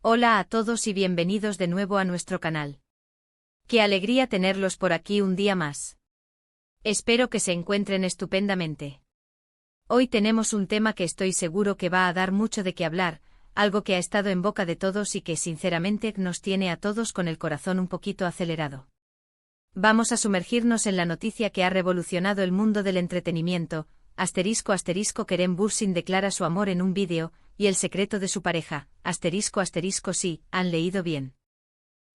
Hola a todos y bienvenidos de nuevo a nuestro canal. Qué alegría tenerlos por aquí un día más. Espero que se encuentren estupendamente. Hoy tenemos un tema que estoy seguro que va a dar mucho de qué hablar, algo que ha estado en boca de todos y que sinceramente nos tiene a todos con el corazón un poquito acelerado. Vamos a sumergirnos en la noticia que ha revolucionado el mundo del entretenimiento. Kerem Bürsin declara su amor en un vídeo, y el secreto de su pareja, sí, han leído bien.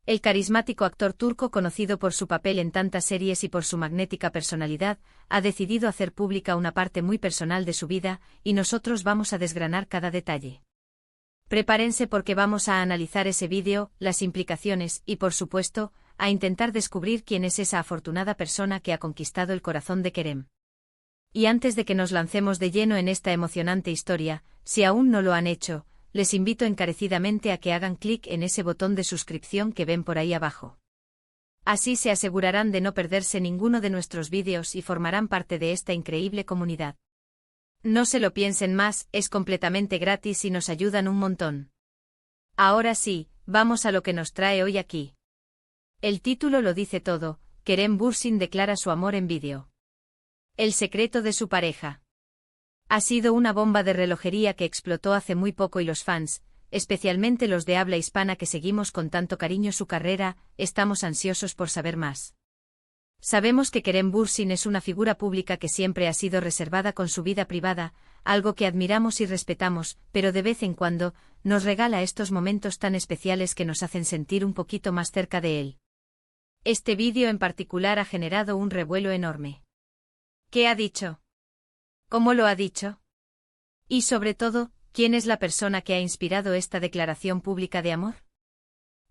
El carismático actor turco, conocido por su papel en tantas series y por su magnética personalidad, ha decidido hacer pública una parte muy personal de su vida, y nosotros vamos a desgranar cada detalle. Prepárense porque vamos a analizar ese vídeo, las implicaciones y, por supuesto, a intentar descubrir quién es esa afortunada persona que ha conquistado el corazón de Kerem. Y antes de que nos lancemos de lleno en esta emocionante historia, si aún no lo han hecho, les invito encarecidamente a que hagan clic en ese botón de suscripción que ven por ahí abajo. Así se asegurarán de no perderse ninguno de nuestros vídeos y formarán parte de esta increíble comunidad. No se lo piensen más, es completamente gratis y nos ayudan un montón. Ahora sí, vamos a lo que nos trae hoy aquí. El título lo dice todo, Kerem Bürsin declara su amor en vídeo. El secreto de su pareja. Ha sido una bomba de relojería que explotó hace muy poco y los fans, especialmente los de habla hispana que seguimos con tanto cariño su carrera, estamos ansiosos por saber más. Sabemos que Kerem Bürsin es una figura pública que siempre ha sido reservada con su vida privada, algo que admiramos y respetamos, pero de vez en cuando, nos regala estos momentos tan especiales que nos hacen sentir un poquito más cerca de él. Este vídeo en particular ha generado un revuelo enorme. ¿Qué ha dicho? ¿Cómo lo ha dicho? Y sobre todo, ¿quién es la persona que ha inspirado esta declaración pública de amor?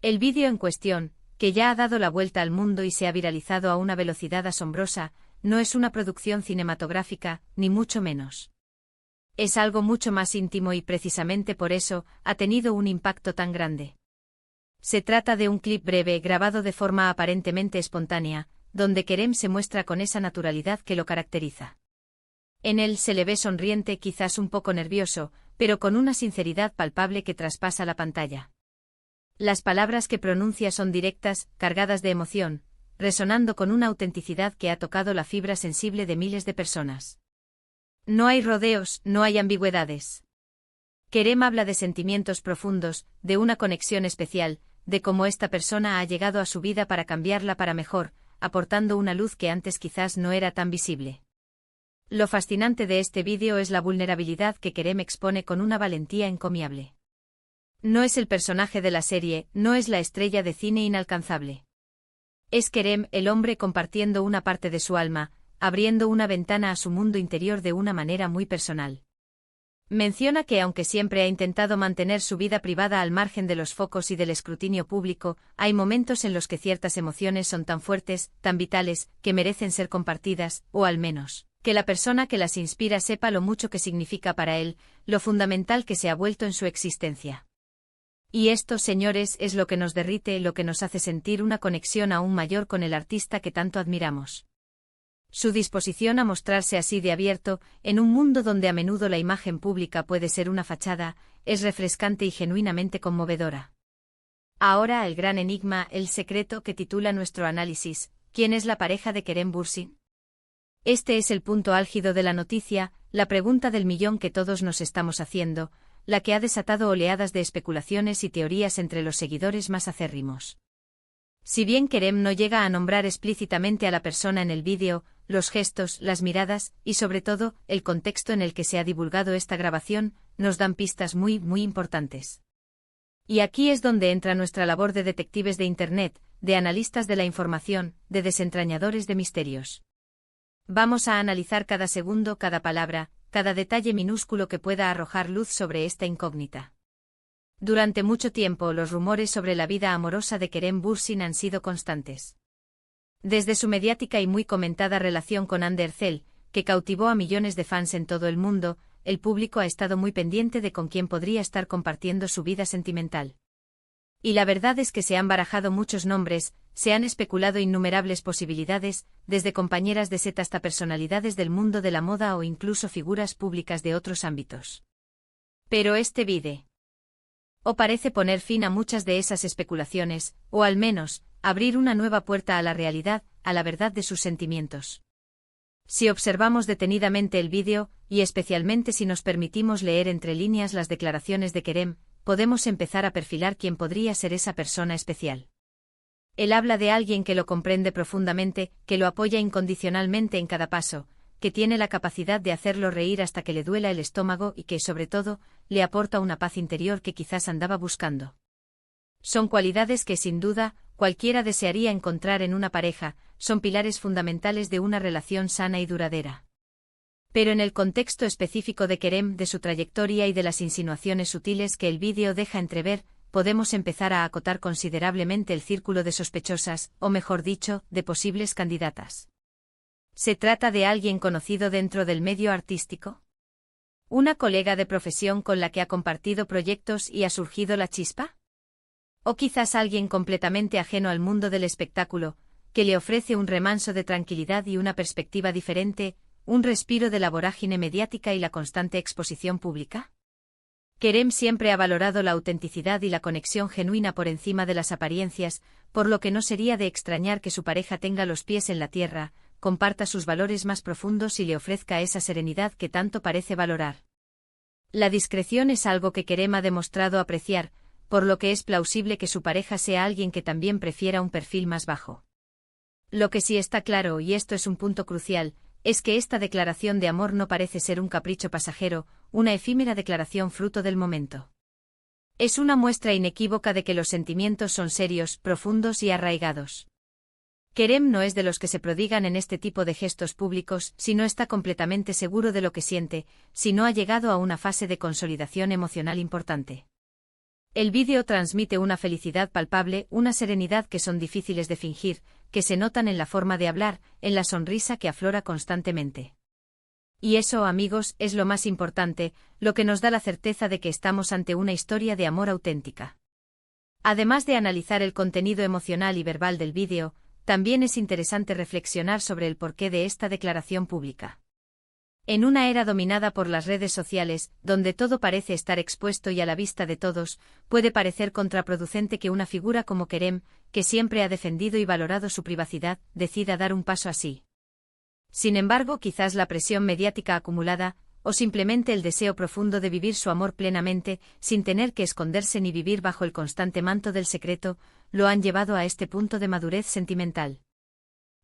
El vídeo en cuestión, que ya ha dado la vuelta al mundo y se ha viralizado a una velocidad asombrosa, no es una producción cinematográfica, ni mucho menos. Es algo mucho más íntimo y precisamente por eso ha tenido un impacto tan grande. Se trata de un clip breve grabado de forma aparentemente espontánea, donde Kerem se muestra con esa naturalidad que lo caracteriza. En él se le ve sonriente, quizás un poco nervioso, pero con una sinceridad palpable que traspasa la pantalla. Las palabras que pronuncia son directas, cargadas de emoción, resonando con una autenticidad que ha tocado la fibra sensible de miles de personas. No hay rodeos, no hay ambigüedades. Kerem habla de sentimientos profundos, de una conexión especial, de cómo esta persona ha llegado a su vida para cambiarla para mejor, aportando una luz que antes quizás no era tan visible. Lo fascinante de este vídeo es la vulnerabilidad que Kerem expone con una valentía encomiable. No es el personaje de la serie, no es la estrella de cine inalcanzable. Es Kerem, el hombre compartiendo una parte de su alma, abriendo una ventana a su mundo interior de una manera muy personal. Menciona que aunque siempre ha intentado mantener su vida privada al margen de los focos y del escrutinio público, hay momentos en los que ciertas emociones son tan fuertes, tan vitales, que merecen ser compartidas, o al menos, que la persona que las inspira sepa lo mucho que significa para él, lo fundamental que se ha vuelto en su existencia. Y esto, señores, es lo que nos derrite, lo que nos hace sentir una conexión aún mayor con el artista que tanto admiramos. Su disposición a mostrarse así de abierto, en un mundo donde a menudo la imagen pública puede ser una fachada, es refrescante y genuinamente conmovedora. Ahora el gran enigma, el secreto que titula nuestro análisis, ¿quién es la pareja de Kerem Bürsin? Este es el punto álgido de la noticia, la pregunta del millón que todos nos estamos haciendo, la que ha desatado oleadas de especulaciones y teorías entre los seguidores más acérrimos. Si bien Kerem no llega a nombrar explícitamente a la persona en el vídeo, los gestos, las miradas, y sobre todo, el contexto en el que se ha divulgado esta grabación, nos dan pistas muy importantes. Y aquí es donde entra nuestra labor de detectives de Internet, de analistas de la información, de desentrañadores de misterios. Vamos a analizar cada segundo, cada palabra, cada detalle minúsculo que pueda arrojar luz sobre esta incógnita. Durante mucho tiempo los rumores sobre la vida amorosa de Kerem Bürsin han sido constantes. Desde su mediática y muy comentada relación con Hande Erçel, que cautivó a millones de fans en todo el mundo, el público ha estado muy pendiente de con quién podría estar compartiendo su vida sentimental. Y la verdad es que se han barajado muchos nombres, se han especulado innumerables posibilidades, desde compañeras de set hasta personalidades del mundo de la moda o incluso figuras públicas de otros ámbitos. Pero este vídeo O parece poner fin a muchas de esas especulaciones, o al menos, abrir una nueva puerta a la realidad, a la verdad de sus sentimientos. Si observamos detenidamente el vídeo, y especialmente si nos permitimos leer entre líneas las declaraciones de Kerem, podemos empezar a perfilar quién podría ser esa persona especial. Él habla de alguien que lo comprende profundamente, que lo apoya incondicionalmente en cada paso, que tiene la capacidad de hacerlo reír hasta que le duela el estómago y que, sobre todo, le aporta una paz interior que quizás andaba buscando. Son cualidades que, sin duda, cualquiera desearía encontrar en una pareja, son pilares fundamentales de una relación sana y duradera. Pero en el contexto específico de Kerem, de su trayectoria y de las insinuaciones sutiles que el vídeo deja entrever, podemos empezar a acotar considerablemente el círculo de sospechosas, o mejor dicho, de posibles candidatas. ¿Se trata de alguien conocido dentro del medio artístico? ¿Una colega de profesión con la que ha compartido proyectos y ha surgido la chispa? ¿O quizás alguien completamente ajeno al mundo del espectáculo, que le ofrece un remanso de tranquilidad y una perspectiva diferente, un respiro de la vorágine mediática y la constante exposición pública? Kerem siempre ha valorado la autenticidad y la conexión genuina por encima de las apariencias, por lo que no sería de extrañar que su pareja tenga los pies en la tierra, comparta sus valores más profundos y le ofrezca esa serenidad que tanto parece valorar. La discreción es algo que Kerem ha demostrado apreciar, por lo que es plausible que su pareja sea alguien que también prefiera un perfil más bajo. Lo que sí está claro, y esto es un punto crucial, es que esta declaración de amor no parece ser un capricho pasajero, una efímera declaración fruto del momento. Es una muestra inequívoca de que los sentimientos son serios, profundos y arraigados. Kerem no es de los que se prodigan en este tipo de gestos públicos si no está completamente seguro de lo que siente, si no ha llegado a una fase de consolidación emocional importante. El vídeo transmite una felicidad palpable, una serenidad que son difíciles de fingir, que se notan en la forma de hablar, en la sonrisa que aflora constantemente. Y eso, amigos, es lo más importante, lo que nos da la certeza de que estamos ante una historia de amor auténtica. Además de analizar el contenido emocional y verbal del vídeo, también es interesante reflexionar sobre el porqué de esta declaración pública. En una era dominada por las redes sociales, donde todo parece estar expuesto y a la vista de todos, puede parecer contraproducente que una figura como Kerem, que siempre ha defendido y valorado su privacidad, decida dar un paso así. Sin embargo, quizás la presión mediática acumulada, o simplemente el deseo profundo de vivir su amor plenamente, sin tener que esconderse ni vivir bajo el constante manto del secreto, lo han llevado a este punto de madurez sentimental.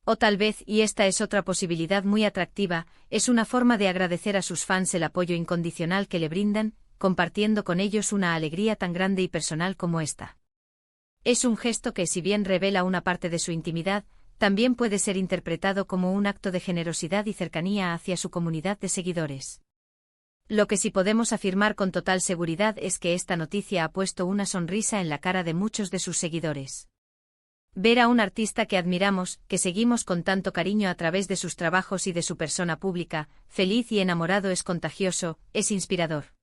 O tal vez, y esta es otra posibilidad muy atractiva, es una forma de agradecer a sus fans el apoyo incondicional que le brindan, compartiendo con ellos una alegría tan grande y personal como esta. Es un gesto que, si bien revela una parte de su intimidad, también puede ser interpretado como un acto de generosidad y cercanía hacia su comunidad de seguidores. Lo que sí podemos afirmar con total seguridad es que esta noticia ha puesto una sonrisa en la cara de muchos de sus seguidores. Ver a un artista que admiramos, que seguimos con tanto cariño a través de sus trabajos y de su persona pública, feliz y enamorado es contagioso, es inspirador.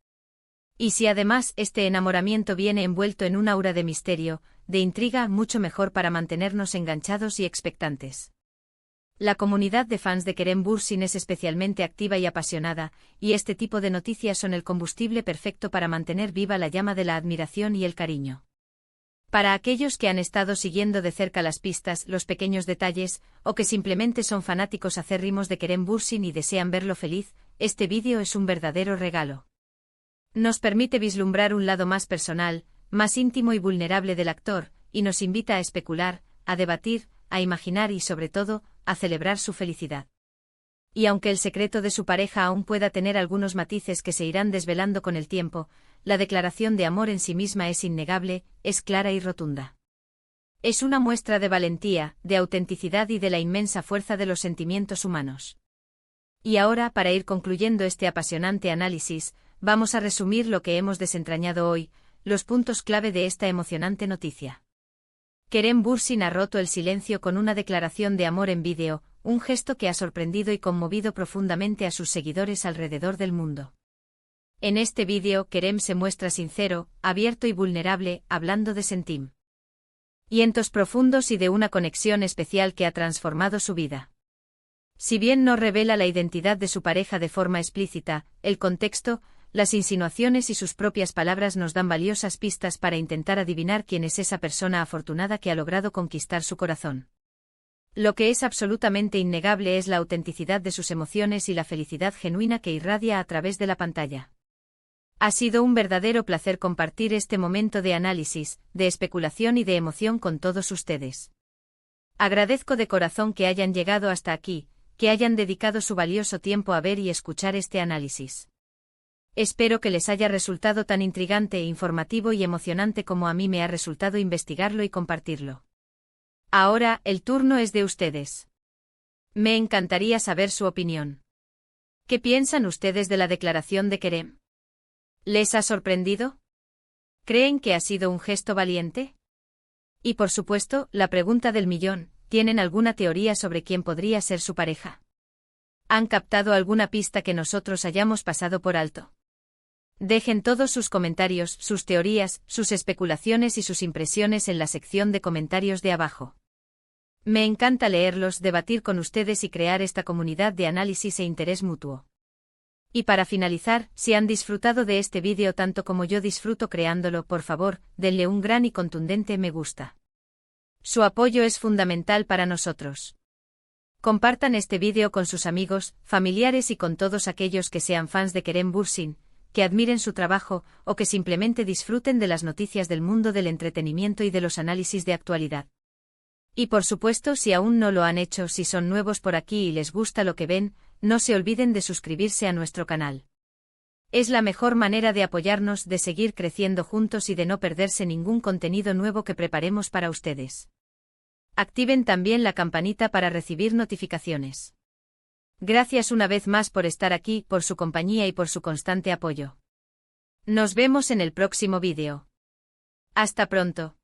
Y si además este enamoramiento viene envuelto en un aura de misterio, de intriga, mucho mejor para mantenernos enganchados y expectantes. La comunidad de fans de Kerem Bürsin es especialmente activa y apasionada, y este tipo de noticias son el combustible perfecto para mantener viva la llama de la admiración y el cariño. Para aquellos que han estado siguiendo de cerca las pistas, los pequeños detalles, o que simplemente son fanáticos acérrimos de Kerem Bürsin y desean verlo feliz, este vídeo es un verdadero regalo. Nos permite vislumbrar un lado más personal, más íntimo y vulnerable del actor, y nos invita a especular, a debatir, a imaginar y, sobre todo, a celebrar su felicidad. Y aunque el secreto de su pareja aún pueda tener algunos matices que se irán desvelando con el tiempo, la declaración de amor en sí misma es innegable, es clara y rotunda. Es una muestra de valentía, de autenticidad y de la inmensa fuerza de los sentimientos humanos. Y ahora, para ir concluyendo este apasionante análisis, vamos a resumir lo que hemos desentrañado hoy, los puntos clave de esta emocionante noticia. Kerem Bürsin ha roto el silencio con una declaración de amor en vídeo, un gesto que ha sorprendido y conmovido profundamente a sus seguidores alrededor del mundo. En este vídeo, Kerem se muestra sincero, abierto y vulnerable, hablando de sentimientos profundos y de una conexión especial que ha transformado su vida. Si bien no revela la identidad de su pareja de forma explícita, el contexto, las insinuaciones y sus propias palabras nos dan valiosas pistas para intentar adivinar quién es esa persona afortunada que ha logrado conquistar su corazón. Lo que es absolutamente innegable es la autenticidad de sus emociones y la felicidad genuina que irradia a través de la pantalla. Ha sido un verdadero placer compartir este momento de análisis, de especulación y de emoción con todos ustedes. Agradezco de corazón que hayan llegado hasta aquí, que hayan dedicado su valioso tiempo a ver y escuchar este análisis. Espero que les haya resultado tan intrigante, informativo y emocionante como a mí me ha resultado investigarlo y compartirlo. Ahora, el turno es de ustedes. Me encantaría saber su opinión. ¿Qué piensan ustedes de la declaración de Kerem? ¿Les ha sorprendido? ¿Creen que ha sido un gesto valiente? Y por supuesto, la pregunta del millón, ¿tienen alguna teoría sobre quién podría ser su pareja? ¿Han captado alguna pista que nosotros hayamos pasado por alto? Dejen todos sus comentarios, sus teorías, sus especulaciones y sus impresiones en la sección de comentarios de abajo. Me encanta leerlos, debatir con ustedes y crear esta comunidad de análisis e interés mutuo. Y para finalizar, si han disfrutado de este vídeo tanto como yo disfruto creándolo, por favor, denle un gran y contundente me gusta. Su apoyo es fundamental para nosotros. Compartan este vídeo con sus amigos, familiares y con todos aquellos que sean fans de Kerem Bürsin, que admiren su trabajo o que simplemente disfruten de las noticias del mundo del entretenimiento y de los análisis de actualidad. Y por supuesto, si aún no lo han hecho, si son nuevos por aquí y les gusta lo que ven, no se olviden de suscribirse a nuestro canal. Es la mejor manera de apoyarnos, de seguir creciendo juntos y de no perderse ningún contenido nuevo que preparemos para ustedes. Activen también la campanita para recibir notificaciones. Gracias una vez más por estar aquí, por su compañía y por su constante apoyo. Nos vemos en el próximo vídeo. Hasta pronto.